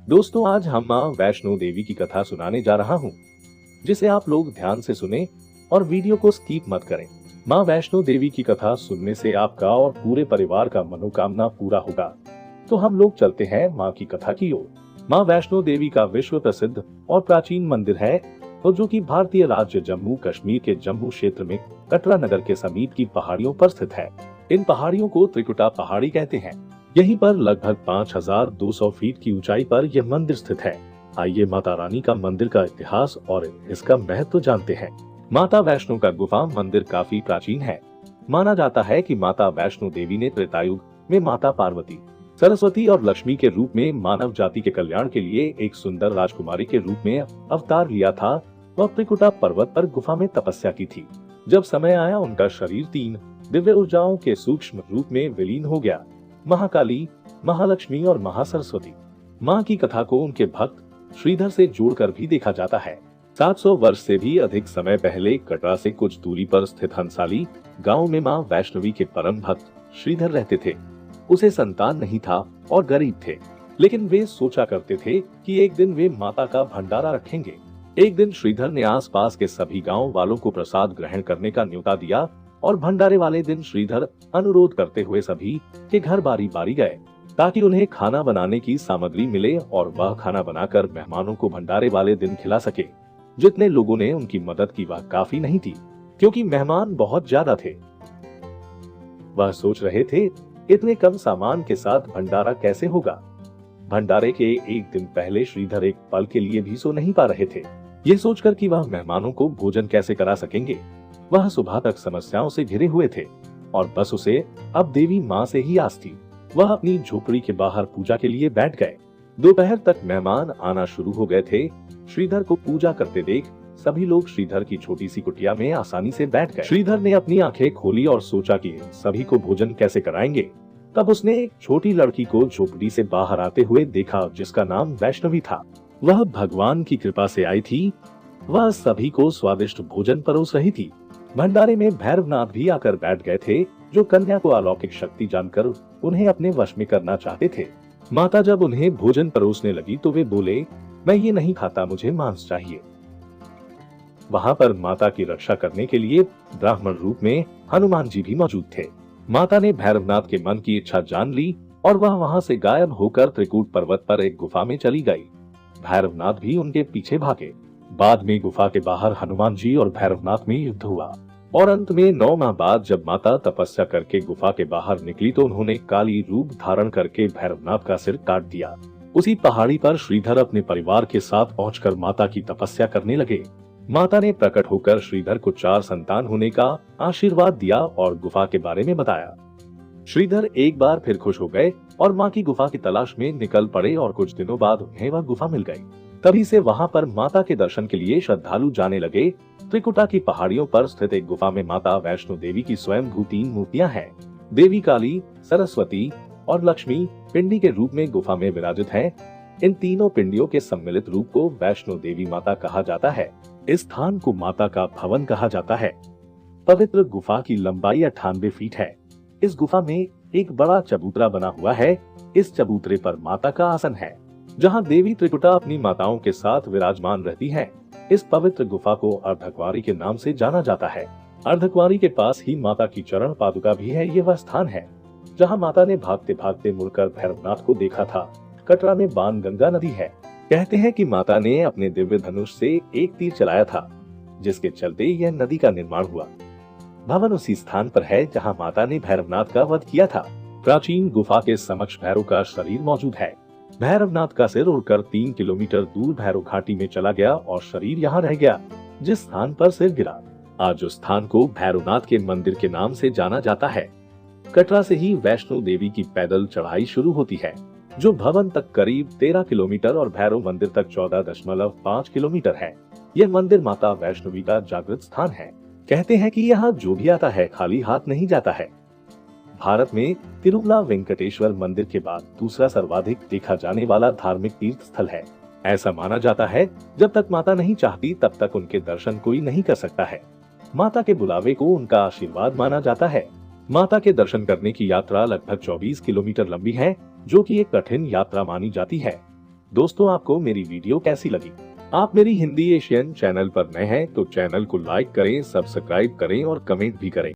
दोस्तों, आज हम माँ वैष्णो देवी की कथा सुनाने जा रहा हूँ, जिसे आप लोग ध्यान से सुने और वीडियो को स्किप मत करें। माँ वैष्णो देवी की कथा सुनने से आपका और पूरे परिवार का मनोकामना पूरा होगा। तो हम लोग चलते हैं माँ की कथा की ओर। माँ वैष्णो देवी का विश्व प्रसिद्ध और प्राचीन मंदिर है, और जो कि भारतीय राज्य जम्मू कश्मीर के जम्मू क्षेत्र में कटरा नगर के समीप की पहाड़ियों पर स्थित है। इन पहाड़ियों को त्रिकुटा पहाड़ी कहते हैं। यहीं पर लगभग 5200 फीट की ऊंचाई पर यह मंदिर स्थित है। आइए माता रानी का मंदिर का इतिहास और इसका महत्व जानते हैं। माता वैष्णो का गुफा मंदिर काफी प्राचीन है। माना जाता है कि माता वैष्णो देवी ने त्रेतायुग में माता पार्वती, सरस्वती और लक्ष्मी के रूप में मानव जाति के कल्याण के लिए एक सुंदर राजकुमारी के रूप में अवतार लिया था। वह त्रिकुटा पर्वत पर गुफा में तपस्या की थी। जब समय आया, उनका शरीर 3 दिव्य ऊर्जाओं के सूक्ष्म रूप में विलीन हो गया, महाकाली, महालक्ष्मी और महासरस्वती। माँ की कथा को उनके भक्त श्रीधर से जोड़कर भी देखा जाता है। 700 वर्ष से भी अधिक समय पहले कटरा से कुछ दूरी पर स्थित हंसाली गांव में माँ वैष्णवी के परम भक्त श्रीधर रहते थे। उसे संतान नहीं था और गरीब थे, लेकिन वे सोचा करते थे कि एक दिन वे माता का भंडारा रखेंगे। एक दिन श्रीधर ने आसपास के सभी गांव वालों को प्रसाद ग्रहण करने का न्योता दिया, और भंडारे वाले दिन श्रीधर अनुरोध करते हुए सभी के घर बारी बारी गए, ताकि उन्हें खाना बनाने की सामग्री मिले और वह खाना बनाकर मेहमानों को भंडारे वाले दिन खिला सके। जितने लोगों ने उनकी मदद की वह काफी नहीं थी, क्योंकि मेहमान बहुत ज्यादा थे। वह सोच रहे थे, इतने कम सामान के साथ भंडारा कैसे होगा। भंडारे के एक दिन पहले श्रीधर एक पल के लिए भी सो नहीं पा रहे थे, ये सोचकर कि वह मेहमानों को भोजन कैसे करा सकेंगे। वह सुबह तक समस्याओं से घिरे हुए थे, और बस उसे अब देवी माँ से ही आस थी। वह अपनी झोपड़ी के बाहर पूजा के लिए बैठ गए। दोपहर तक मेहमान आना शुरू हो गए थे। श्रीधर को पूजा करते देख सभी लोग श्रीधर की छोटी सी कुटिया में आसानी से बैठ गए। श्रीधर ने अपनी आंखें खोली और सोचा कि सभी को भोजन कैसे कराएंगे। तब उसने एक छोटी लड़की को झोपड़ी से बाहर आते हुए देखा, जिसका नाम वैष्णवी था। वह भगवान की कृपा से आई थी। वह सभी को स्वादिष्ट भोजन परोस रही थी। भंडारे में भैरवनाथ भी आकर बैठ गए थे, जो कन्या को अलौकिक शक्ति जानकर उन्हें अपने वश में करना चाहते थे। माता जब उन्हें भोजन परोसने लगी तो वे बोले, मैं ये नहीं खाता, मुझे मांस चाहिए। वहाँ पर माता की रक्षा करने के लिए ब्राह्मण रूप में हनुमान जी भी मौजूद थे। माता ने भैरवनाथ के मन की इच्छा जान ली, और वह वहाँ से गायब होकर त्रिकूट पर्वत पर एक गुफा में चली गई। भैरवनाथ भी उनके पीछे भागे। बाद में गुफा के बाहर हनुमान जी और भैरवनाथ में युद्ध हुआ, और अंत में 9 माह बाद जब माता तपस्या करके गुफा के बाहर निकली तो उन्होंने काली रूप धारण करके भैरवनाथ का सिर काट दिया। उसी पहाड़ी पर श्रीधर अपने परिवार के साथ पहुंचकर माता की तपस्या करने लगे। माता ने प्रकट होकर श्रीधर को 4 संतान होने का आशीर्वाद दिया और गुफा के बारे में बताया। श्रीधर एक बार फिर खुश हो गए और माँ की गुफा की तलाश में निकल पड़े, और कुछ दिनों बाद उन्हें वह गुफा मिल गई। तभी से वहाँ पर माता के दर्शन के लिए श्रद्धालु जाने लगे। त्रिकुटा की पहाड़ियों पर स्थित एक गुफा में माता वैष्णो देवी की स्वयंभू 3 मूर्तियां हैं। देवी काली, सरस्वती और लक्ष्मी पिंडी के रूप में गुफा में विराजित हैं। इन तीनों पिंडियों के सम्मिलित रूप को वैष्णो देवी माता कहा जाता है। इस स्थान को माता का भवन कहा जाता है। पवित्र गुफा की लंबाई 98 फीट है। इस गुफा में एक बड़ा चबूतरा बना हुआ है। इस चबूतरे पर माता का आसन है, जहाँ देवी त्रिकुटा अपनी माताओं के साथ विराजमान रहती हैं। इस पवित्र गुफा को अर्धकुंवारी के नाम से जाना जाता है। अर्धकुंवारी के पास ही माता की चरण पादुका भी है। ये वह स्थान है जहाँ माता ने भागते भागते मुड़कर भैरवनाथ को देखा था। कटरा में बाण गंगा नदी है। कहते हैं कि माता ने अपने दिव्य धनुष से एक तीर चलाया था, जिसके चलते यह नदी का निर्माण हुआ। भवन उसी स्थान पर है जहाँ माता ने भैरवनाथ का वध किया था। प्राचीन गुफा के समक्ष भैरव का शरीर मौजूद है। भैरवनाथ का सिर उड़कर 3 किलोमीटर दूर भैरव घाटी में चला गया और शरीर यहाँ रह गया, जिस स्थान पर सिर गिरा। आज उस स्थान को भैरवनाथ के मंदिर के नाम से जाना जाता है। कटरा से ही वैष्णो देवी की पैदल चढ़ाई शुरू होती है, जो भवन तक करीब 13 किलोमीटर और भैरव मंदिर तक 14.5 किलोमीटर है। यह मंदिर माता वैष्णवी का जागृत स्थान है। कहते हैं कि यहाँ जो भी आता है खाली हाथ नहीं जाता है। भारत में तिरुमला वेंकटेश्वर मंदिर के बाद दूसरा सर्वाधिक देखा जाने वाला धार्मिक तीर्थ स्थल है। ऐसा माना जाता है, जब तक माता नहीं चाहती तब तक उनके दर्शन कोई नहीं कर सकता है। माता के बुलावे को उनका आशीर्वाद माना जाता है। माता के दर्शन करने की यात्रा लगभग 24 किलोमीटर लंबी है, जो कि एक कठिन यात्रा मानी जाती है। दोस्तों, आपको मेरी वीडियो कैसी लगी? आप मेरी हिंदी एशियन चैनल पर नए हैं तो चैनल को लाइक करें, सब्सक्राइब करें और कमेंट भी करें।